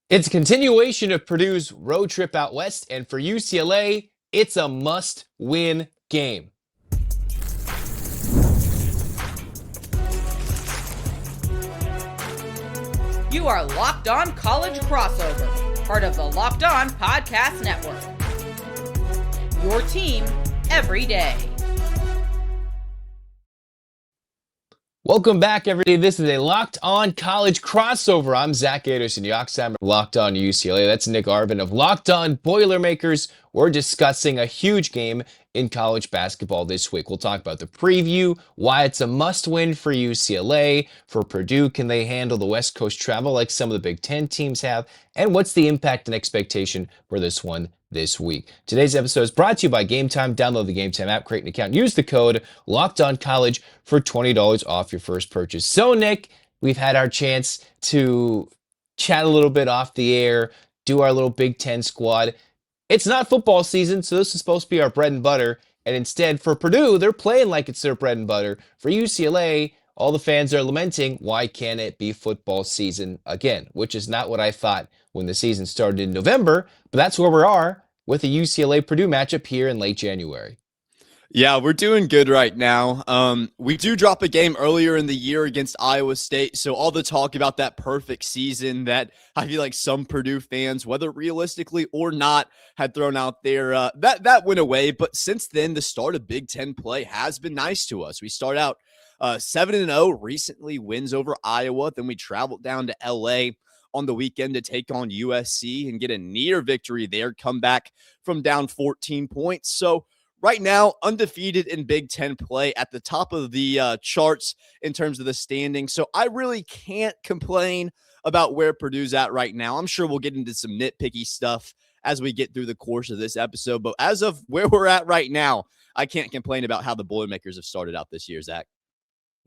It's a continuation of Purdue's road trip out west, and for UCLA, it's a must-win game. You are Locked On College Crossover, part of the Locked On Podcast Network. Your team every day. Welcome back, everybody. This is a Locked On College Crossover. I'm Zach Anderson, Yoxseimer, Locked On UCLA. That's Nick Arvin of Locked On Boilermakers. We're discussing a huge game in college basketball this week. We'll talk about the preview, why it's a must-win for UCLA. For Purdue, can they handle the West Coast travel like some of the Big Ten teams have? And what's the impact and expectation for this one this week? Today's episode is brought to you by Game Time. Download the Game Time app, create an account, use the code LOCKEDONCollege for $20 off your first purchase. So, Nick, we've had our chance to chat a little bit off the air, do our little Big Ten squad. It's not football season, so this is supposed to be our bread and butter. And instead, for Purdue, they're playing like it's their bread and butter. For UCLA, all the fans are lamenting, why can't it be football season again? Which is not what I thought when the season started in November, but that's where we are with the UCLA-Purdue matchup here in late January. Yeah, we're doing good right now. We do drop a game earlier in the year against Iowa State, so all the talk about that perfect season that I feel like some Purdue fans, whether realistically or not, had thrown out there, that went away. But since then, the start of Big Ten play has been nice to us. We start out 7-0, recently wins over Iowa, then we traveled down to LA on the weekend to take on USC and get a near victory there, come back from down 14 points. So right now, undefeated in Big Ten play at the top of the charts in terms of the standing. So I really can't complain about where Purdue's at right now. I'm sure we'll get into some nitpicky stuff as we get through the course of this episode. But as of where we're at right now, I can't complain about how the Boilermakers have started out this year, Zach.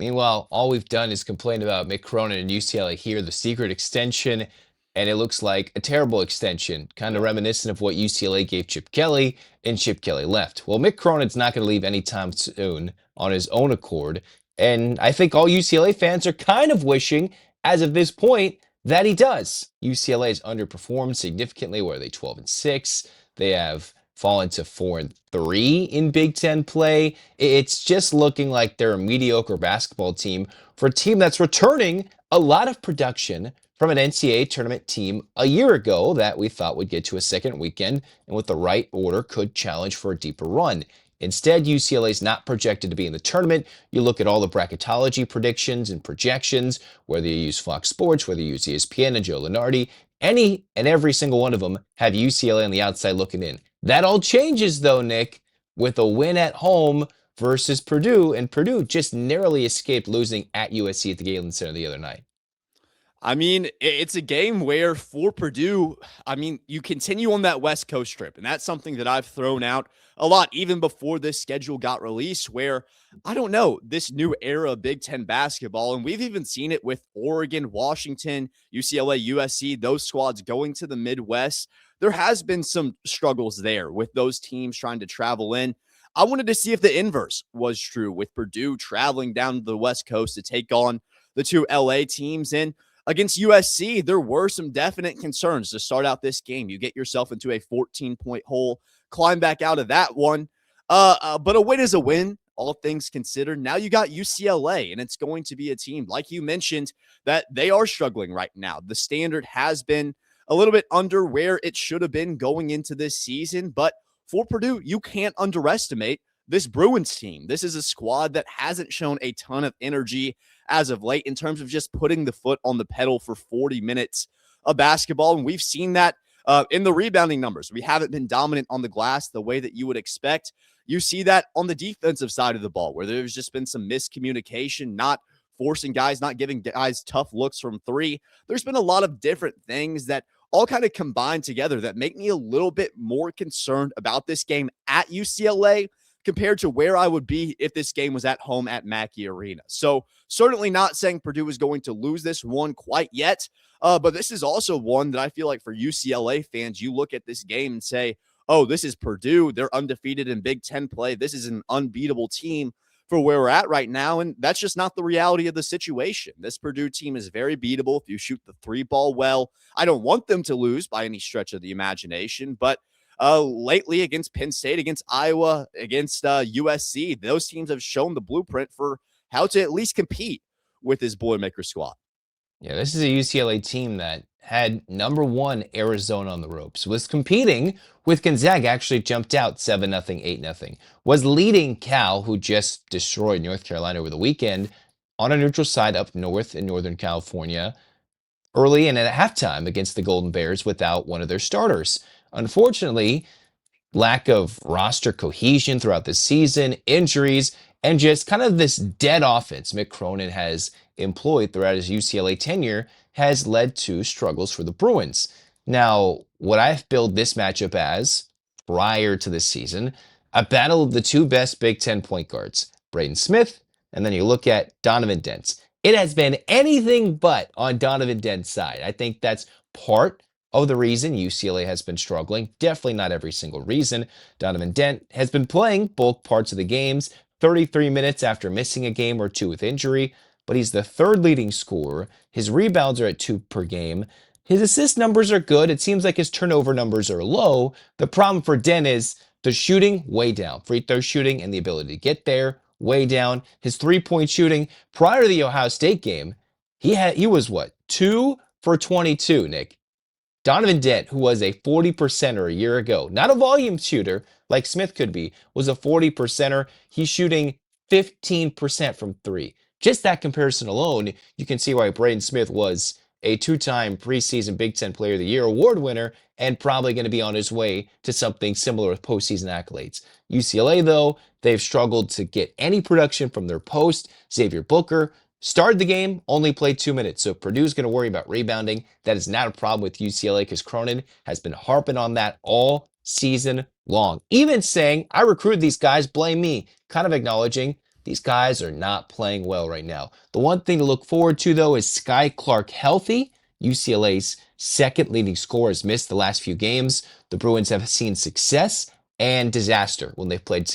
Meanwhile, all we've done is complain about Mick Cronin and UCLA here, the secret extension, and it looks like a terrible extension, kind of reminiscent of what UCLA gave Chip Kelly, and Chip Kelly left. Well, Mick Cronin's not going to leave anytime soon on his own accord, and I think all UCLA fans are kind of wishing, as of this point, that he does. UCLA has underperformed significantly. Where are they? 12-6. They have fallen to 4-3 in Big Ten play. It's just looking like they're a mediocre basketball team for a team that's returning a lot of production from an NCAA tournament team a year ago that we thought would get to a second weekend and with the right order could challenge for a deeper run. Instead, UCLA is not projected to be in the tournament. You look at all the bracketology predictions and projections, whether you use Fox Sports, whether you use ESPN and Joe Lunardi, any and every single one of them have UCLA on the outside looking in. That all changes, though, Nick, with a win at home versus Purdue, and Purdue just narrowly escaped losing at USC at the Galen Center the other night. I mean, it's a game where for Purdue, you continue on that West Coast trip, and that's something that I've thrown out a lot even before this schedule got released, where, I don't know, this new era of Big Ten basketball, and we've even seen it with Oregon, Washington, UCLA, USC, those squads going to the Midwest. There has been some struggles there with those teams trying to travel in. I wanted to see if the inverse was true with Purdue traveling down to the West Coast to take on the two LA teams. And against USC, there were some definite concerns to start out this game. You get yourself into a 14-point hole, climb back out of that one. But a win is a win, all things considered. Now you got UCLA, and it's going to be a team, like you mentioned, that they are struggling right now. The standard has been a little bit under where it should have been going into this season. But for Purdue, you can't underestimate this Bruins team. This is a squad that hasn't shown a ton of energy as of late in terms of just putting the foot on the pedal for 40 minutes of basketball. And we've seen that in the rebounding numbers. We haven't been dominant on the glass the way that you would expect. You see that on the defensive side of the ball, where there's just been some miscommunication, not forcing guys, not giving guys tough looks from three. There's been a lot of different things that all kind of combined together that make me a little bit more concerned about this game at UCLA compared to where I would be if this game was at home at Mackey Arena. So certainly not saying Purdue is going to lose this one quite yet, but this is also one that I feel like for UCLA fans, you look at this game and say, oh, this is Purdue. They're undefeated in Big Ten play. This is an unbeatable team. for where we're at right now. And that's just not the reality of the situation. This Purdue team is very beatable if you shoot the three ball well. I don't want them to lose by any stretch of the imagination, but lately against Penn State, against Iowa, against USC, those teams have shown the blueprint for how to at least compete with this Boilermaker squad. Yeah, this is a UCLA team that had number one Arizona on the ropes, was competing with Gonzaga, actually jumped out 7-0, 8-0, was leading Cal, who just destroyed North Carolina over the weekend, on a neutral side up north in Northern California, early and at halftime against the Golden Bears without one of their starters. Unfortunately, lack of roster cohesion throughout the season, injuries, and just kind of this dead offense Mick Cronin has employed throughout his UCLA tenure has led to struggles for the Bruins. Now, what I've billed this matchup as prior to this season, a battle of the two best Big Ten point guards, Braden Smith, and then you look at Donovan Dent. It has been anything but on Donovan Dent's side. I think that's part of the reason UCLA has been struggling. Definitely not every single reason. Donovan Dent has been playing bulk parts of the games, 33 minutes after missing a game or two with injury, but he's the third leading scorer. His rebounds are at 2 per game. His assist numbers are good. It seems like his turnover numbers are low. The problem for Dent is the shooting way down. Free throw shooting and the ability to get there way down. His three-point shooting prior to the Ohio State game, he was what? 2 for 22, Nick. Donovan Dent, who was a 40%er a year ago, not a volume shooter like Smith could be, was a 40%er. He's shooting 15% from 3. Just that comparison alone, you can see why Braden Smith was a 2-time preseason Big Ten Player of the Year award winner and probably going to be on his way to something similar with postseason accolades. UCLA, though, they've struggled to get any production from their post. Xavier Booker started the game, only played 2 minutes. So Purdue's going to worry about rebounding. That is not a problem with UCLA because Cronin has been harping on that all season long. Even saying, I recruited these guys, blame me. Kind of acknowledging these guys are not playing well right now. The one thing to look forward to, though, is Sky Clark healthy. UCLA's second leading scorer has missed the last few games. The Bruins have seen success and disaster when they've played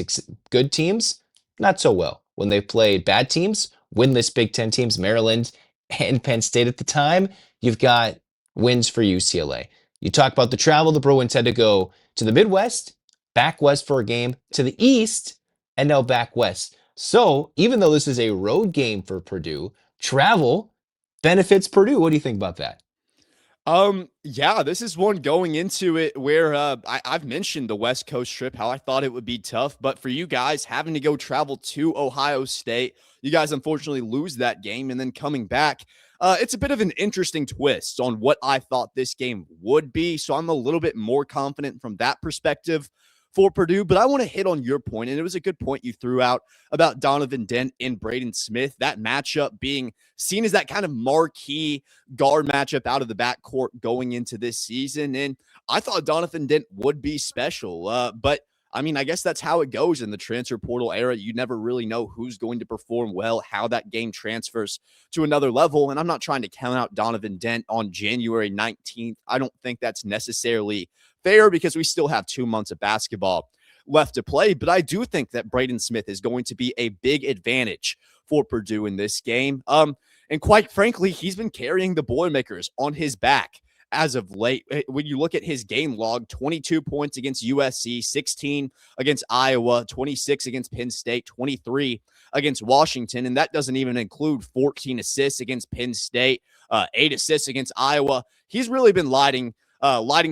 good teams, not so well. When they've played bad teams, winless Big Ten teams, Maryland and Penn State at the time, you've got wins for UCLA. You talk about the travel, the Bruins had to go to the Midwest, back west for a game, to the East, and now back west. So even though this is a road game for Purdue, travel benefits Purdue. What do you think about that? Yeah, this is one going into it where I've mentioned the West Coast trip, how I thought it would be tough, but for you guys having to go travel to Ohio State, you guys unfortunately lose that game and then coming back. It's a bit of an interesting twist on what I thought this game would be. So I'm a little bit more confident from that perspective for Purdue, but I want to hit on your point, and it was a good point you threw out about Donovan Dent and Braden Smith, that matchup being seen as that kind of marquee guard matchup out of the backcourt going into this season, and I thought Donovan Dent would be special, but I mean, I guess that's how it goes in the transfer portal era. You never really know who's going to perform well, how that game transfers to another level, and I'm not trying to count out Donovan Dent on January 19th. I don't think that's necessarily fair because we still have 2 months of basketball left to play. But I do think that Braden Smith is going to be a big advantage for Purdue in this game. And quite frankly, he's been carrying the Boilermakers on his back as of late. When you look at his game log, 22 points against USC, 16 against Iowa, 26 against Penn State, 23 against Washington. And that doesn't even include 14 assists against Penn State, 8 assists against Iowa. He's really been lighting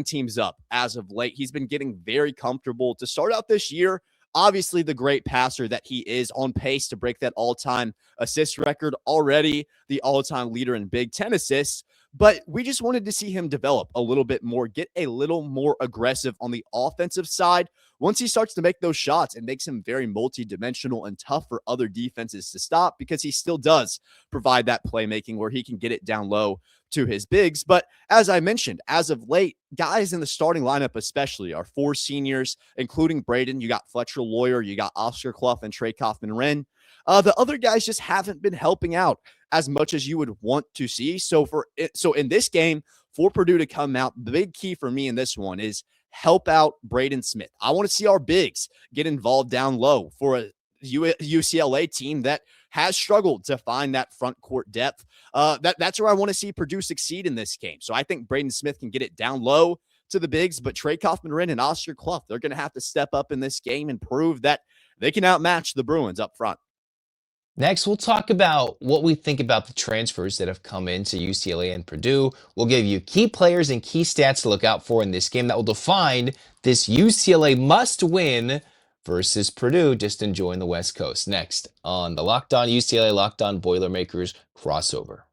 teams up as of late. He's been getting very comfortable to start out this year. Obviously, the great passer that he is, on pace to break that all-time assist record, already the all-time leader in Big Ten assists. But we just wanted to see him develop a little bit more, get a little more aggressive on the offensive side. Once he starts to make those shots, it makes him very multi-dimensional and tough for other defenses to stop because he still does provide that playmaking where he can get it down low to his bigs. But as I mentioned, as of late, guys in the starting lineup especially are 4 seniors, including Braden. You got Fletcher Loyer, you got Oscar Cluff and Trey Kaufman-Renn. The other guys just haven't been helping out as much as you would want to see. So in this game, for Purdue to come out, the big key for me in this one is help out Braden Smith. I want to see our bigs get involved down low for UCLA team that has struggled to find that front court depth. That's where I want to see Purdue succeed in this game. So I think Braden Smith can get it down low to the bigs, but Trey Kaufman-Renn and Oscar Cluff, they're going to have to step up in this game and prove that they can outmatch the Bruins up front. Next, we'll talk about what we think about the transfers that have come into UCLA and Purdue. We'll give you key players and key stats to look out for in this game that will define this UCLA must-win versus Purdue, just enjoying the West Coast. Next on the Locked On UCLA, Locked On Boilermakers crossover.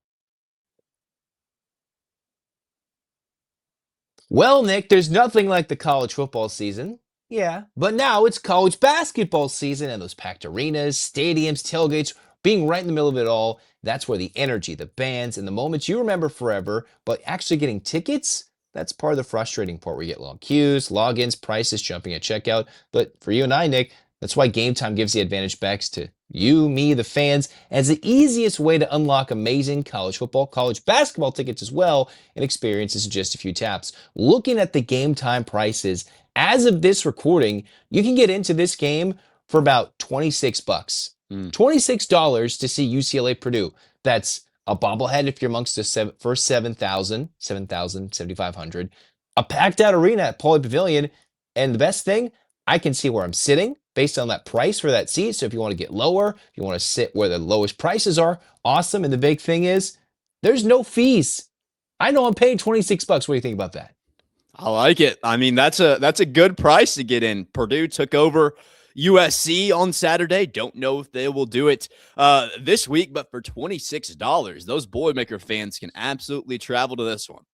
Well, Nick, there's nothing like the college football season. Yeah, but now it's college basketball season and those packed arenas, stadiums, tailgates, being right in the middle of it all. That's where the energy, the bands, and the moments you remember forever, but actually getting tickets, that's part of the frustrating part where you get long queues, logins, prices jumping at checkout. But for you and I, Nick, that's why Game Time gives the advantage backs to you, me, the fans, as the easiest way to unlock amazing college football, college basketball tickets as well, and experiences in just a few taps. Looking at the Game Time prices, as of this recording, you can get into this game for about $26. $26 to see UCLA Purdue. That's a bobblehead if you're amongst the first 7,000, 7,500. A packed out arena at Pauley Pavilion. And the best thing, I can see where I'm sitting based on that price for that seat. So if you want to get lower, if you want to sit where the lowest prices are, awesome. And the big thing is, there's no fees. I know I'm paying $26. What do you think about that? I like it. I mean, that's a good price to get in. Purdue took over USC on Saturday. Don't know if they will do it this week, but for $26, those Boilermaker fans can absolutely travel to this one.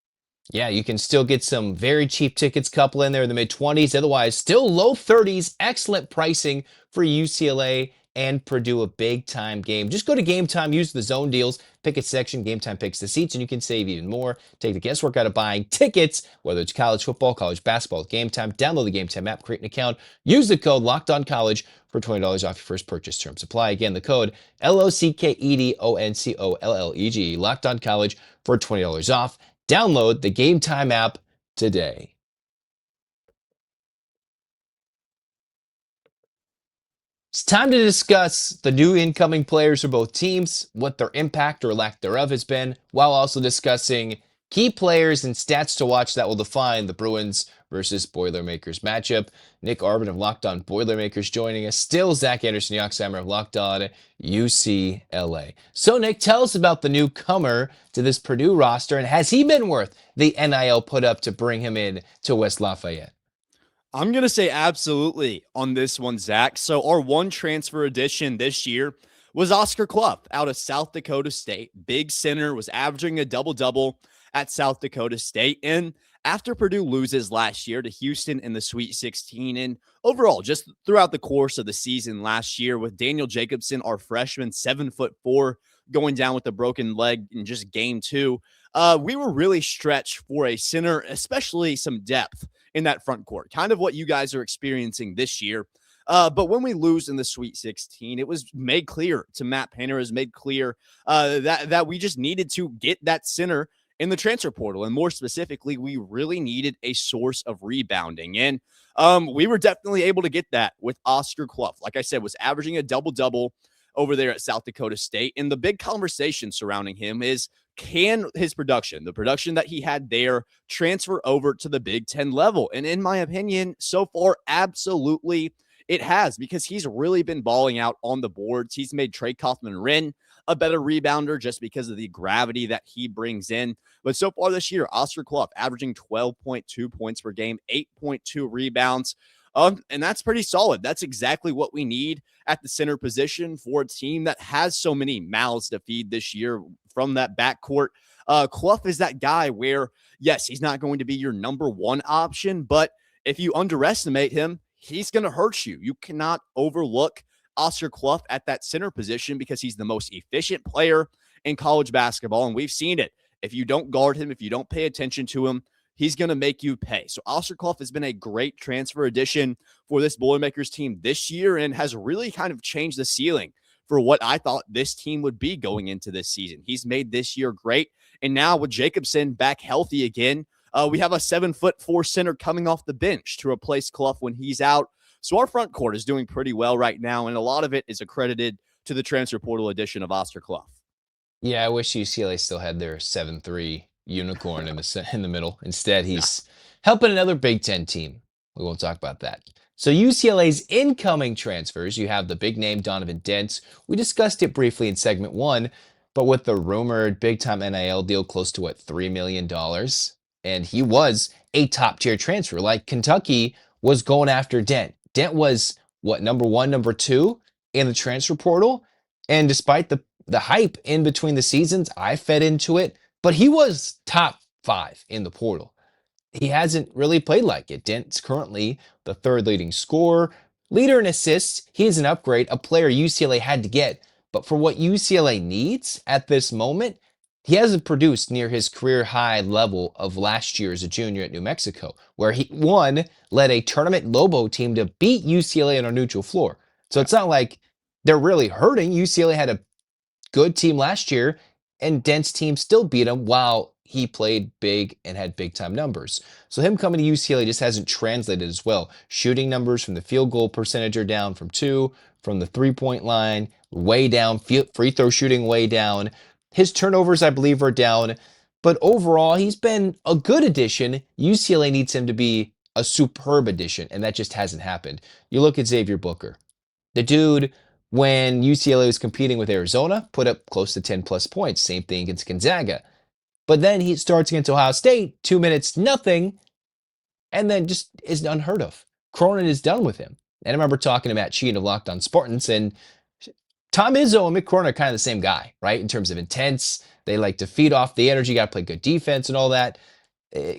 Yeah, you can still get some very cheap tickets, couple in there in the mid-20s. Otherwise, still low 30s. Excellent pricing for UCLA and Purdue, a big-time game. Just go to Game Time, use the zone deals, pick a section, Game Time picks the seats, and you can save even more. Take the guesswork out of buying tickets, whether it's college football, college basketball, Game Time. Download the Game Time app, create an account, use the code LOCKEDONCollege for $20 off your first purchase. Terms apply. Again, the code LOCKEDONCOLLEG, LOCKEDONCollege for $20 off. Download the Game Time app today. It's time to discuss the new incoming players for both teams, what their impact or lack thereof has been, while also discussing key players and stats to watch that will define the Bruins versus Boilermakers matchup. Nick Arvin of Locked On Boilermakers joining us. Still Zach Anderson, Yoxseimer of Locked On UCLA. So Nick, tell us about the newcomer to this Purdue roster, and has he been worth the NIL put up to bring him in to West Lafayette? I'm going to say absolutely on this one, Zach. So our one transfer addition this year was Oscar Cluff out of South Dakota State. Big center, was averaging a double-double at South Dakota State. And after Purdue loses last year to Houston in the Sweet 16, and overall, just throughout the course of the season last year with Daniel Jacobson, our freshman, 7'4", going down with a broken leg in just game 2, we were really stretched for a center, especially some depth in that front court, kind of what you guys are experiencing this year. But when we lose in the Sweet 16, it was made clear to Matt Painter, has made clear that we just needed to get that center in the transfer portal. And more specifically, we really needed a source of rebounding. And we were definitely able to get that with Oscar Cluff. Like I said, was averaging a double-double over there at South Dakota State. And the big conversation surrounding him is, can his production, the production that he had there, transfer over to the Big Ten level? And in my opinion, so far, absolutely it has, because he's really been balling out on the boards. He's made Trey Kaufman-Renn a better rebounder just because of the gravity that he brings in. But so far this year, Oscar Cluff averaging 12.2 points per game, 8.2 rebounds. And that's pretty solid. That's exactly what we need at the center position for a team that has so many mouths to feed this year from that backcourt. Cluff is that guy where, yes, he's not going to be your number one option, but if you underestimate him, he's going to hurt you. You cannot overlook Oscar Cluff at that center position because he's the most efficient player in college basketball, and we've seen it. If you don't guard him, if you don't pay attention to him, he's going to make you pay. So Oscar Cluff has been a great transfer addition for this Boilermakers team this year and has really kind of changed the ceiling for what I thought this team would be going into this season. He's made this year great. And now with Jacobson back healthy again, we have a 7'4" center coming off the bench to replace Cluff when he's out. So our front court is doing pretty well right now, and a lot of it is accredited to the transfer portal addition of Oscar Cluff. Yeah, I wish UCLA still had their 7-3 unicorn in the middle. Instead, Yeah. he's helping another Big Ten team. We won't talk about that. So UCLA's incoming transfers, you have the big name Donovan Dent. We discussed it briefly in segment 1, but with the rumored big-time NIL deal close to what, $3 million, and he was a top-tier transfer. Like Kentucky was going after Dent. Dent was what, number 1, number 2 in the transfer portal, and despite the hype in between the seasons, I fed into it, but he was top 5 in the portal. He hasn't really played like it. Dent's currently the 3rd leading scorer, leader in assists. He's an upgrade, a player UCLA had to get. But for what UCLA needs at this moment, he hasn't produced near his career high level of last year as a junior at New Mexico, where he, one, led a tournament Lobo team to beat UCLA on a neutral floor. So it's not like they're really hurting. UCLA had a good team last year, and Dent's team still beat him while he played big and had big time numbers. So him coming to UCLA just hasn't translated as well. Shooting numbers from the field goal percentage are down from 2, from the 3-point line, way down, free throw shooting way down. His turnovers, I believe, are down. But overall, he's been a good addition. UCLA needs him to be a superb addition, and that just hasn't happened. You look at Xavier Booker. The dude, when UCLA was competing with Arizona, put up close to 10 plus points. Same thing against Gonzaga. But then he starts against Ohio State, 2 minutes, nothing, and then just is unheard of. Cronin is done with him. And I remember talking to Matt Sheehan of Locked On Spartans, and Tom Izzo and Mick Cronin are kind of the same guy, right? In terms of intense, they like to feed off the energy, got to play good defense and all that.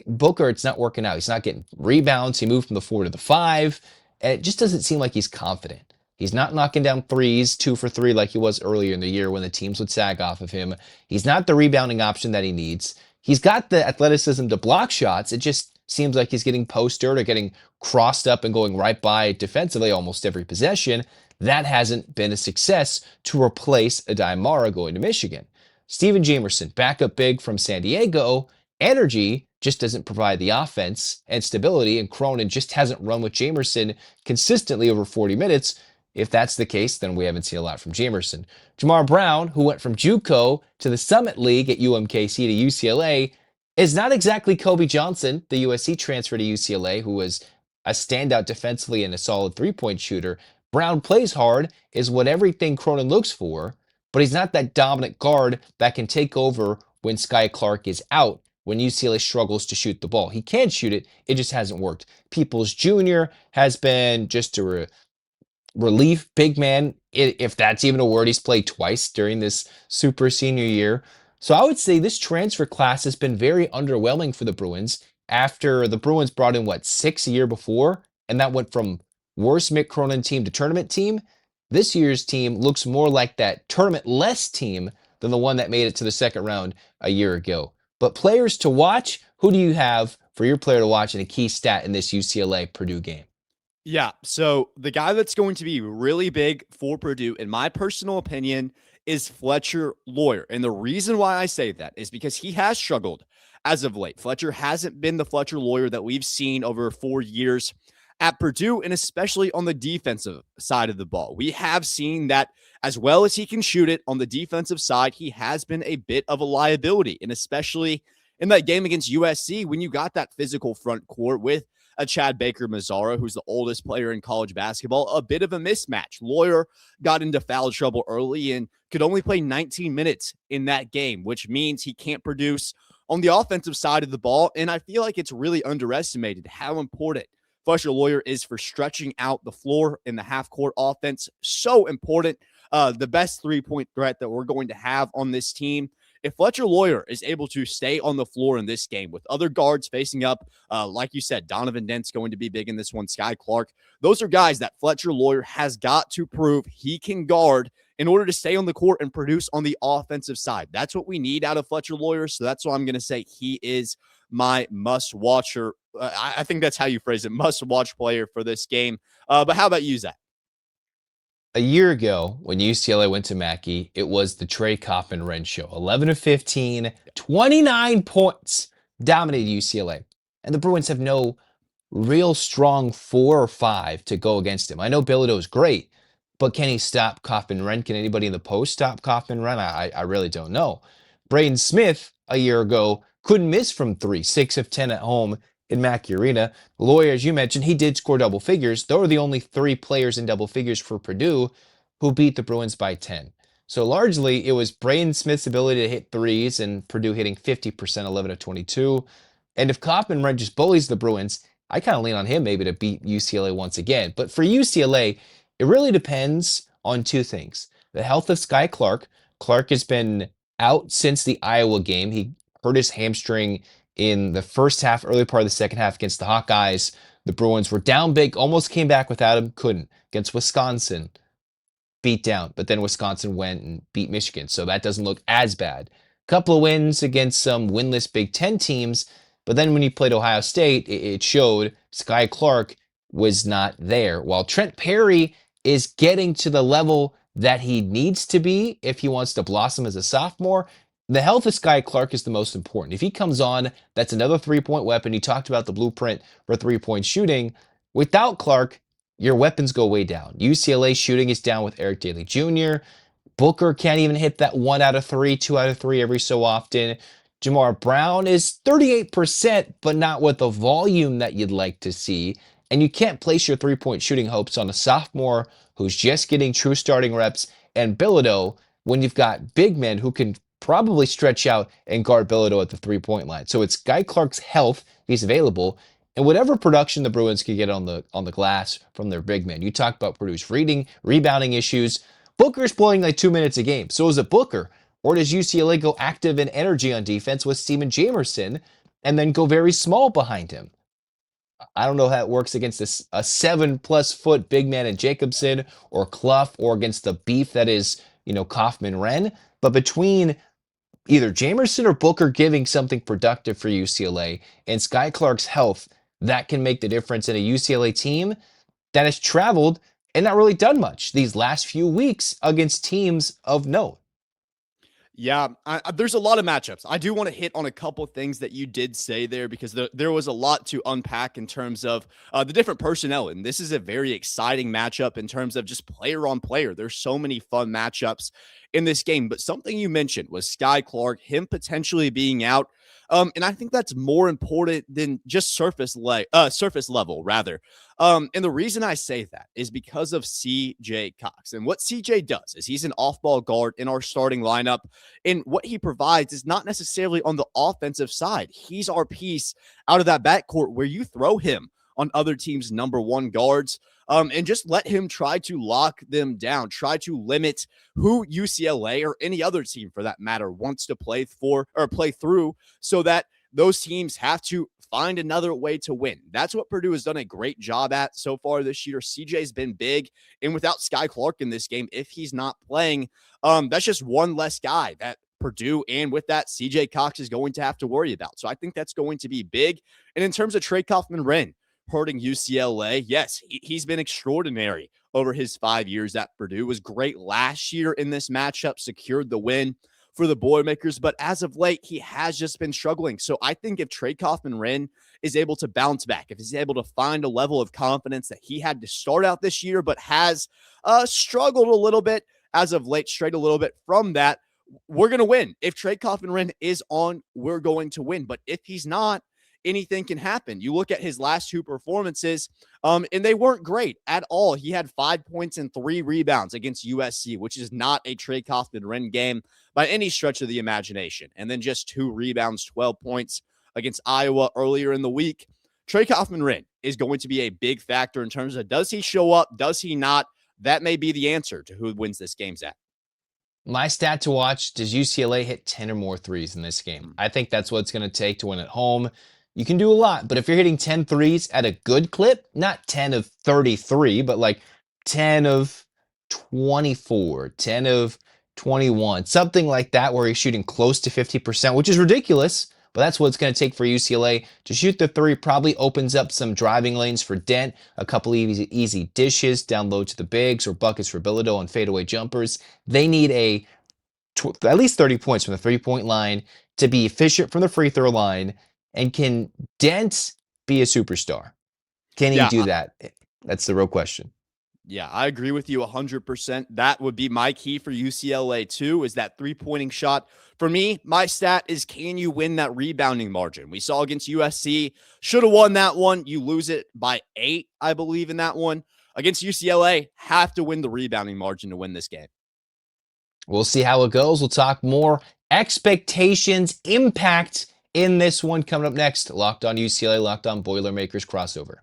Booker, it's not working out. He's not getting rebounds. He moved from the 4 to the 5, and it just doesn't seem like he's confident. He's not knocking down threes, 2 for 3 like he was earlier in the year when the teams would sag off of him. He's not the rebounding option that he needs. He's got the athleticism to block shots. It just seems like he's getting postered or getting crossed up and going right by defensively almost every possession. That hasn't been a success to replace Adai Mara going to Michigan. Steven Jamerson, backup big from San Diego, energy just doesn't provide the offense and stability, and Cronin just hasn't run with Jamerson consistently over 40 minutes. If that's the case, then we haven't seen a lot from Jamerson. Jamar Brown, who went from JUCO to the Summit League at UMKC to UCLA, is not exactly Kobe Johnson, the USC transfer to UCLA, who was a standout defensively and a solid three-point shooter. Brown plays hard, is what everything Cronin looks for, but he's not that dominant guard that can take over when Sky Clark is out, when UCLA struggles to shoot the ball. He can shoot it, it just hasn't worked. Peoples Jr. has been just a relief big man, if that's even a word. He's played twice during this super senior year. So I would say this transfer class has been very underwhelming for the Bruins after the Bruins brought in, 6 a year before, and that went from worst Mick Cronin team to tournament team. This year's team looks more like that tournament-less team than the one that made it to the second round a year ago. But players to watch, who do you have for your player to watch and a key stat in this UCLA-Purdue game? Yeah, so the guy that's going to be really big for Purdue, in my personal opinion, is Fletcher Loyer. And the reason why I say that is because he has struggled as of late. Fletcher hasn't been the Fletcher Loyer that we've seen over 4 years at Purdue, and especially on the defensive side of the ball. We have seen that as well as he can shoot it on the defensive side, he has been a bit of a liability, and especially in that game against USC when you got that physical front court with a Chad Baker-Mazara, who's the oldest player in college basketball, a bit of a mismatch. Loyer got into foul trouble early and could only play 19 minutes in that game, which means he can't produce on the offensive side of the ball. And I feel like it's really underestimated how important Fletcher Loyer is for stretching out the floor in the half-court offense. So important. The best three-point threat that we're going to have on this team. If Fletcher Loyer is able to stay on the floor in this game with other guards facing up, like you said, Donovan Dent's going to be big in this one, Sky Clark. Those are guys that Fletcher Loyer has got to prove he can guard in order to stay on the court and produce on the offensive side. That's what we need out of Fletcher Loyer, so that's why I'm going to say he is my must-watcher. I think that's how you phrase it, must-watch player for this game. But how about you, Zach? A year ago, when UCLA went to Mackey, it was the Trey Coffin-Wren show. 11 of 15, 29 points, dominated UCLA. And the Bruins have no real strong 4 or 5 to go against him. I know Bilodeau's great, but can he stop Kaufman-Renn? Can anybody in the post stop Kaufman-Renn? I really don't know. Braden Smith a year ago couldn't miss from 3, 6 of 10 at home in Mackey Arena. Loyer, as you mentioned, he did score double figures. Those are the only 3 players in double figures for Purdue who beat the Bruins by 10. So largely, it was Braden Smith's ability to hit threes and Purdue hitting 50%, 11 of 22. And if Kaufman-Renn just bullies the Bruins, I kind of lean on him maybe to beat UCLA once again. But for UCLA, it really depends on 2 things. The health of Sky Clark. Clark has been out since the Iowa game. He hurt his hamstring in the first half, early part of the second half against the Hawkeyes. The Bruins were down big, almost came back without him, couldn't. Against Wisconsin, beat down, but then Wisconsin went and beat Michigan, so that doesn't look as bad. Couple of wins against some winless Big Ten teams, but then when he played Ohio State, it showed Sky Clark was not there. While Trent Perry is getting to the level that he needs to be if he wants to blossom as a sophomore, the health of Sky Clark is the most important. If he comes on, that's another 3-point weapon. You talked about the blueprint for 3-point shooting. Without Clark, your weapons go way down. UCLA shooting is down with Eric Daly Jr. Booker can't even hit that 1 out of 3, 2 out of 3 every so often. Jamar Brown is 38%, but not with the volume that you'd like to see. And you can't place your 3-point shooting hopes on a sophomore who's just getting true starting reps and Bilodeau when you've got big men who can probably stretch out and guard Bilodeau at the 3-point line. So it's Guy Clark's health, he's available, and whatever production the Bruins can get on the glass from their big men. You talked about Purdue's rebounding issues. Booker's playing like 2 minutes a game. So is it Booker? Or does UCLA go active and energy on defense with Steven Jamerson and then go very small behind him? I don't know how it works against a 7+ foot big man in Jacobson or Cluff or against the beef that is, Kaufman-Renn. But between either Jamerson or Booker giving something productive for UCLA and Sky Clark's health, that can make the difference in a UCLA team that has traveled and not really done much these last few weeks against teams of note. Yeah, there's a lot of matchups. I do want to hit on a couple things that you did say there because there was a lot to unpack in terms of the different personnel. And this is a very exciting matchup in terms of just player on player. There's so many fun matchups in this game. But something you mentioned was Sky Clark, him potentially being out. And I think that's more important than just surface level, rather. And the reason I say that is because of CJ Cox. And what CJ does is he's an off-ball guard in our starting lineup. And what he provides is not necessarily on the offensive side. He's our piece out of that backcourt where you throw him on other teams' number 1 guards and just let him try to lock them down, try to limit who UCLA or any other team for that matter wants to play for or play through so that those teams have to find another way to win. That's what Purdue has done a great job at so far this year. CJ's been big, and without Sky Clark in this game, if he's not playing, that's just one less guy that Purdue and with that CJ Cox is going to have to worry about. So I think that's going to be big. And in terms of Trey Kaufman-Renn hurting UCLA, yes, he's been extraordinary over his 5 years at Purdue. Was great last year in this matchup, secured the win for the Boilermakers, but as of late, he has just been struggling. So I think if Trey Kaufman-Renn is able to bounce back, if he's able to find a level of confidence that he had to start out this year, but has struggled a little bit as of late, strayed a little bit from that, we're going to win. If Trey Kaufman-Renn is on, we're going to win. But if he's not, anything can happen. You look at his last 2 performances, and they weren't great at all. He had 5 points and 3 rebounds against USC, which is not a Trey Kaufman-Renn game by any stretch of the imagination. And then just 2 rebounds, 12 points against Iowa earlier in the week. Trey Kaufman-Renn is going to be a big factor in terms of does he show up, does he not? That may be the answer to who wins this game's at. My stat to watch, does UCLA hit 10 or more threes in this game? I think that's what it's going to take to win at home. You can do a lot, but if you're hitting 10 threes at a good clip, not 10 of 33, but like 10 of 24, 10 of 21, something like that where you're shooting close to 50%, which is ridiculous, but that's what it's going to take for UCLA. To shoot the 3 probably opens up some driving lanes for Dent, a couple easy dishes down low to the bigs or buckets for Bilodeau on fadeaway jumpers. They need at least 30 points from the 3-point line to be efficient from the free throw line. And can Dent be a superstar? Can he Yeah, do that? That's the real question. Yeah, I agree with you 100%. That would be my key for UCLA too, is that three-pointing shot. For me, my stat is, can you win that rebounding margin? We saw against USC, should have won that one. You lose it by 8, I believe, in that one. Against UCLA, have to win the rebounding margin to win this game. We'll see how it goes. We'll talk more expectations, impact in this one coming up next. Locked on UCLA, Locked on Boilermakers crossover.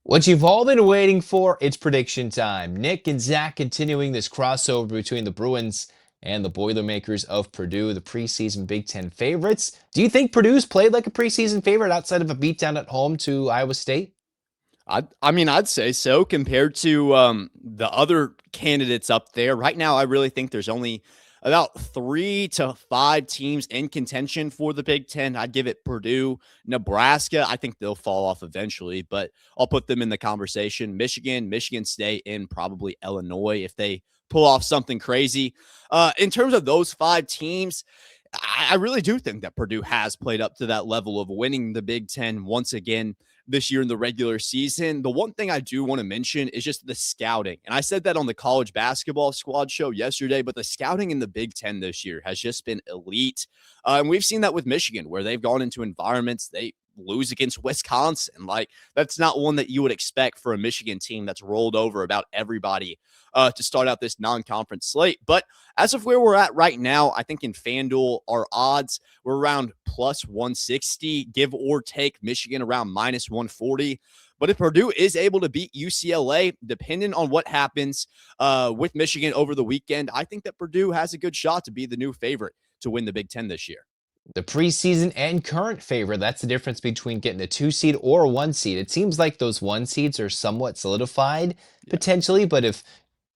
What you've all been waiting for, it's prediction time. Nick and Zach continuing this crossover between the Bruins and the Boilermakers of Purdue, the preseason Big Ten favorites. Do you think Purdue's played like a preseason favorite outside of a beatdown at home to Iowa State? I'd say so compared to the other candidates up there. Right now, I really think there's only about 3 to 5 teams in contention for the Big Ten. I'd give it Purdue, Nebraska. I think they'll fall off eventually, but I'll put them in the conversation. Michigan State, and probably Illinois if they pull off something crazy. In terms of those 5 teams, I really do think that Purdue has played up to that level of winning the Big Ten once again this year in the regular season. The one thing I do want to mention is just the scouting. And I said that on the college basketball squad show yesterday, but the scouting in the Big Ten this year has just been elite. And we've seen that with Michigan, where they've gone into environments, they lose against Wisconsin. Like, that's not one that you would expect for a Michigan team that's rolled over about everybody to start out this non-conference slate. But as of where we're at right now, I think in FanDuel, our odds were around plus 160, give or take. Michigan around minus 140. But if Purdue is able to beat UCLA, depending on what happens with Michigan over the weekend, I think that Purdue has a good shot to be the new favorite to win the Big Ten this year. The preseason and current favorite, that's the difference between getting a 2 seed or a 1 seed. It seems like those 1 seeds are somewhat solidified potentially, but if,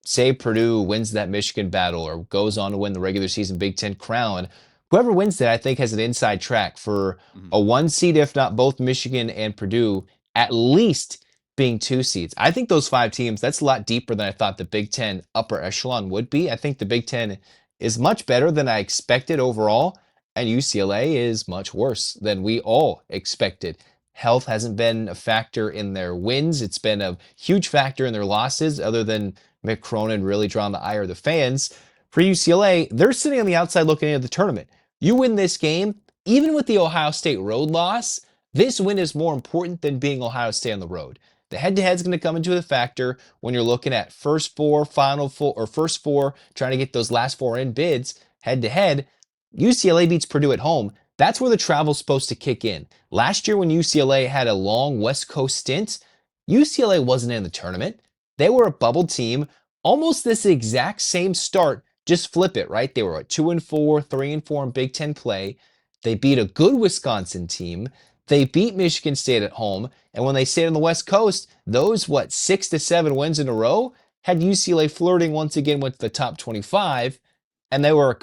say, Purdue wins that Michigan battle or goes on to win the regular season Big Ten crown, whoever wins that, I think, has an inside track for a 1 seed, if not both Michigan and Purdue, at least being 2 seeds. I think those 5 teams, that's a lot deeper than I thought the Big Ten upper echelon would be. I think the Big Ten is much better than I expected overall. And UCLA is much worse than we all expected. Health hasn't been a factor in their wins. It's been a huge factor in their losses, other than Mick Cronin really drawing the ire of the fans. For UCLA, they're sitting on the outside looking into the tournament. You win this game, even with the Ohio State road loss, this win is more important than being Ohio State on the road. The head-to-head is going to come into a factor when you're looking at first 4, final 4, or first 4, trying to get those last 4 in bids head-to-head. UCLA beats Purdue at home. That's where the travel's supposed to kick in. Last year when UCLA had a long West Coast stint, UCLA wasn't in the tournament. They were a bubble team, almost this exact same start, just flip it, right? They were at 2-4, 3-4 in Big Ten play. They beat a good Wisconsin team. They beat Michigan State at home. And when they stayed on the West Coast, those, 6 to 7 wins in a row had UCLA flirting once again with the top 25. And they were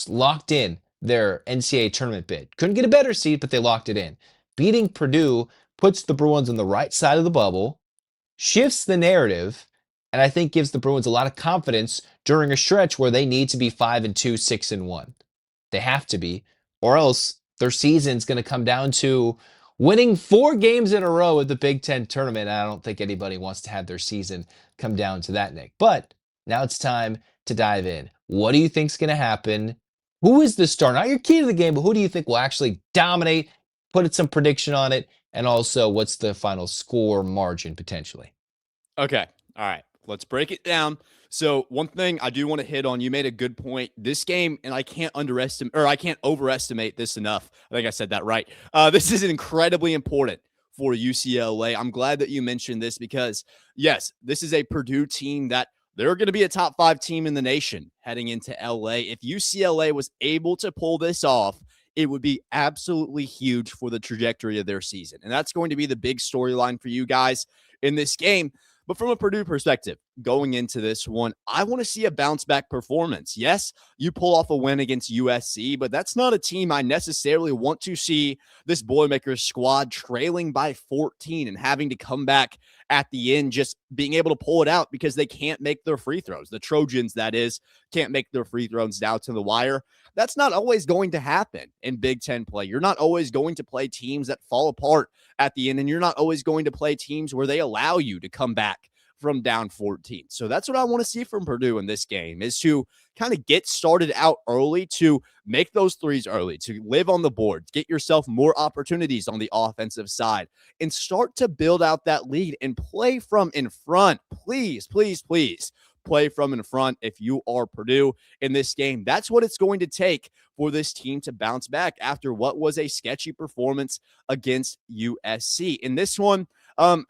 locked in their NCAA tournament bid. Couldn't get a better seed, but they locked it in. Beating Purdue puts the Bruins on the right side of the bubble, shifts the narrative, and I think gives the Bruins a lot of confidence during a stretch where they need to be 5-2, 6-1. They have to be, or else their season's going to come down to winning 4 games in a row at the Big Ten tournament. I don't think anybody wants to have their season come down to that, Nick. But now it's time to dive in. What do you think's going to happen? Who is the star? Not your key to the game, but who do you think will actually dominate? Put some prediction on it. And also, what's the final score margin potentially? Okay. All right. Let's break it down. So one thing I do want to hit on, you made a good point. This game, and I can't overestimate this enough. I think I said that right. This is incredibly important for UCLA. I'm glad that you mentioned this because, yes, this is a Purdue team that they're going to be a top 5 team in the nation heading into LA. If UCLA was able to pull this off, it would be absolutely huge for the trajectory of their season. And that's going to be the big storyline for you guys in this game. But from a Purdue perspective, going into this one, I want to see a bounce back performance. Yes, you pull off a win against USC, but that's not a team I necessarily want to see this Boilermakers squad trailing by 14 and having to come back at the end, just being able to pull it out because they can't make their free throws. The Trojans, that is, can't make their free throws down to the wire. That's not always going to happen in Big Ten play. You're not always going to play teams that fall apart at the end, and you're not always going to play teams where they allow you to come back from down 14. So that's what I want to see from Purdue in this game, is to kind of get started out early, to make those threes early, to live on the board, get yourself more opportunities on the offensive side, and start to build out that lead and play from in front. Please, please, please play from in front if you are Purdue in this game. That's what it's going to take for this team to bounce back after what was a sketchy performance against USC. In this one,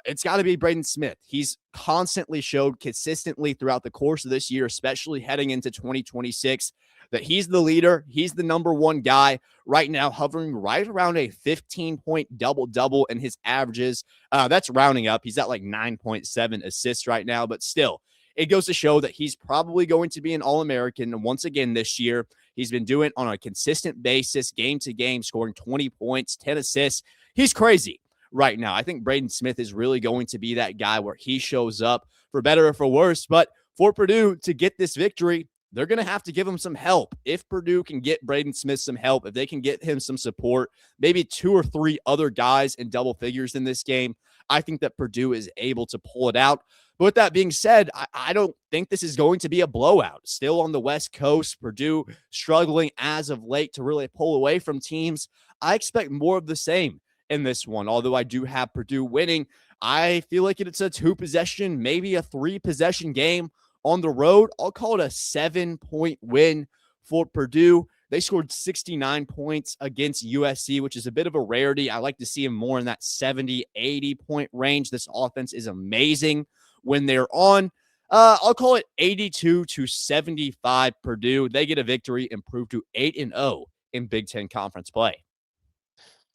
it's got to be Braden Smith. He's constantly showed consistently throughout the course of this year, especially heading into 2026, that he's the leader. He's the number one guy right now, hovering right around a 15-point double-double in his averages. That's rounding up. He's at like 9.7 assists right now, but still, it goes to show that he's probably going to be an All-American once again this year. He's been doing it on a consistent basis, game to game, scoring 20 points, 10 assists. He's crazy right now. I think Braden Smith is really going to be that guy where he shows up for better or for worse. But for Purdue to get this victory, they're going to have to give him some help. If Purdue can get Braden Smith some help, if they can get him some support, maybe 2 or 3 other guys in double figures in this game, I think that Purdue is able to pull it out. But with that being said, I don't think this is going to be a blowout. Still on the West Coast, Purdue struggling as of late to really pull away from teams. I expect more of the same in this one. Although I do have Purdue winning, I feel like it's a 2-possession, maybe a 3-possession game on the road. I'll call it a 7-point win for Purdue. They scored 69 points against USC, which is a bit of a rarity. I like to see them more in that 70, 80-point range. This offense is amazing when they're on. I'll call it 82-75 Purdue. They get a victory, improve to 8-0 in Big Ten conference play.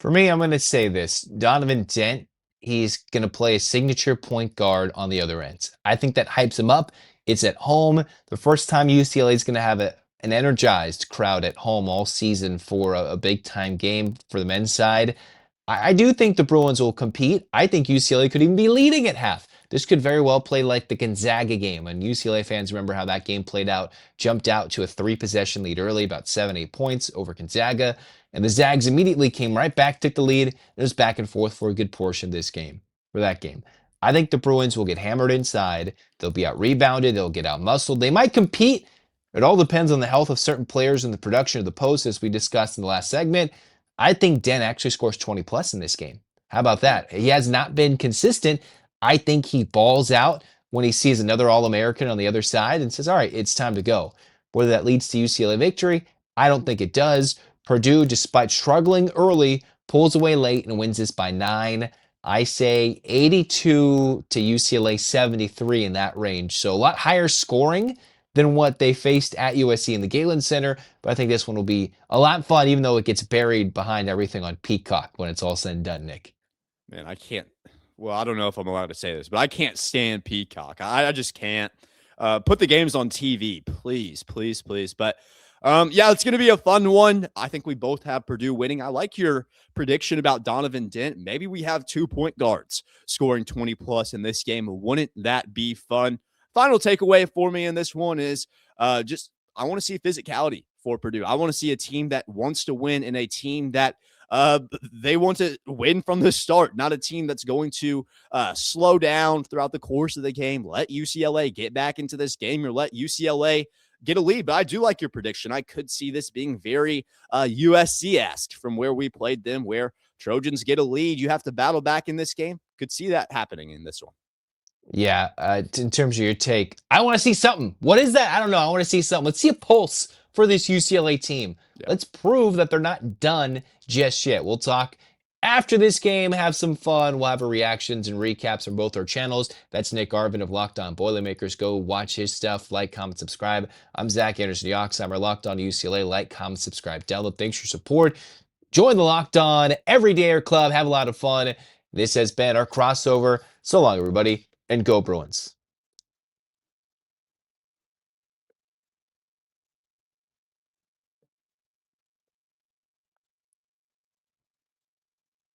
For me, I'm going to say this. Donovan Dent, he's going to play a signature point guard on the other end. I think that hypes him up. It's at home. The first time UCLA is going to have an energized crowd at home all season for a big-time game for the men's side. I do think the Bruins will compete. I think UCLA could even be leading at half. This could very well play like the Gonzaga game. And UCLA fans remember how that game played out, jumped out to a 3-possession lead early, about 7-8 points over Gonzaga. And the Zags immediately came right back, took the lead. It was back and forth for a good portion of this game, for that game. I think the Bruins will get hammered inside. They'll be out rebounded. They'll get out muscled. They might compete. It all depends on the health of certain players and the production of the post, as we discussed in the last segment. I think Dent actually scores 20 plus in this game. How about that? He has not been consistent. I think he balls out when he sees another All-American on the other side and says, all right, it's time to go. Whether that leads to UCLA victory, I don't think it does. Purdue, despite struggling early, pulls away late and wins this by 9. I say 82 to UCLA 73 in that range. So a lot higher scoring than what they faced at USC in the Galen Center. But I think this one will be a lot of fun, even though it gets buried behind everything on Peacock when it's all said and done, Nick. Man, I can't. Well, I don't know if I'm allowed to say this, but I can't stand Peacock. I just can't. Put the games on TV, please, please, please. But yeah, it's going to be a fun one. I think we both have Purdue winning. I like your prediction about Donovan Dent. Maybe we have 2 point guards scoring 20 plus in this game. Wouldn't that be fun? Final takeaway for me in this one is I want to see physicality for Purdue. I want to see a team that wants to win and a team that they want to win from the start, not a team that's going to slow down throughout the course of the game. Let UCLA get back into this game or let UCLA get a lead. But I do like your prediction. I could see this being very USC-esque from where we played them, where Trojans get a lead. You have to battle back in this game. Could see that happening in this one. Yeah, in terms of your take, I want to see something. What is that? I don't know. I want to see something. Let's see a pulse for this UCLA team. Yeah. Let's prove that they're not done just yet. We'll talk after this game, have some fun. We'll have our reactions and recaps on both our channels. That's Nick Arvin of Locked On Boilermakers. Go watch his stuff. Like, comment, subscribe. I'm Zach Anderson Yoxseimer, Locked On UCLA. Like, comment, subscribe, download. Thanks for your support. Join the Locked On Everydayer Club. Have a lot of fun. This has been our crossover. So long, everybody, and go Bruins.